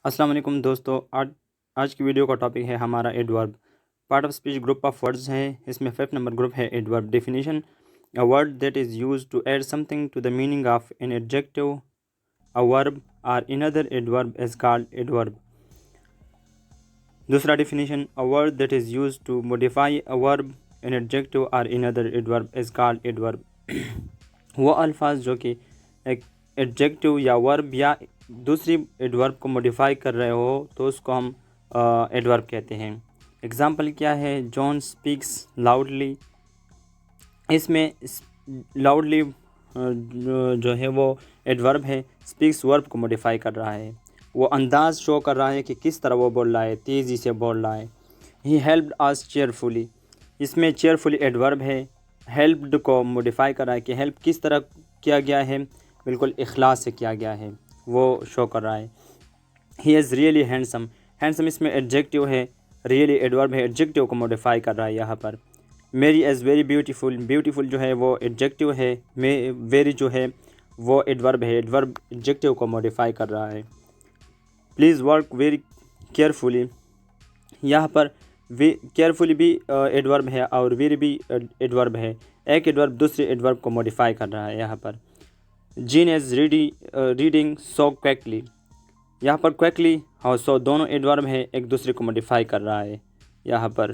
अस्सलाम वालेकुम दोस्तों। आज की वीडियो का टॉपिक है हमारा adverb. Part of speech group of words है। इसमें 5th नंबर ग्रुप है adverb. Definition: a word that is used to add something to the meaning of an adjective, a verb और another adverb is called adverb. दूसरा definition: a word that is used to modify a verb, an adjective और another adverb is called adverb. वो अल्फाज जो कि एक adjective या verb या दूसरी एडवर्ब को मॉडिफाई कर रहे हो तो उसको हम एडवर्ब कहते हैं। एग्जांपल क्या है? John speaks loudly. इसमें लाउडली जो है वो एडवर्ब है। स्पीक्स वर्ब को मॉडिफाई कर रहा है। वो अंदाज शो कर रहा है कि किस तरह वो बोल रहा है, तेज़ी से बोल रहा है। He helped us cheerfully. इसमें चेयरफुली एडवर्ब है। हेल्प्ड को मॉडिफाई कर रहा है कि हेल्प किस तरह किया गया है, बिल्कुल इखलास से किया गया है, वो शो कर रहा है। He is really handsome. Handsome इसमें एडजेक्टिव है, रियली एडवर्ब है, एडजेक्टिव को मॉडिफाई कर रहा है यहाँ पर। मेरी इज़ वेरी ब्यूटीफुल। ब्यूटीफुल जो है वो एडजेक्टिव है, वेरी जो है वो एडवर्ब है, एडवर्ब एडजेक्टिव को मॉडिफाई कर रहा है। Please work very carefully. यहाँ पर केयरफुली भी एडवर्ब है और वेरी भी एडवर्ब है। एक एडवर्ब दूसरे एडवर्ब को मॉडिफाई कर रहा है यहाँ पर। Gene is reading so quickly. यहाँ पर क्विकली और सो दोनों एडवर्ब है, एक दूसरे को मॉडिफाई कर रहा है यहाँ पर।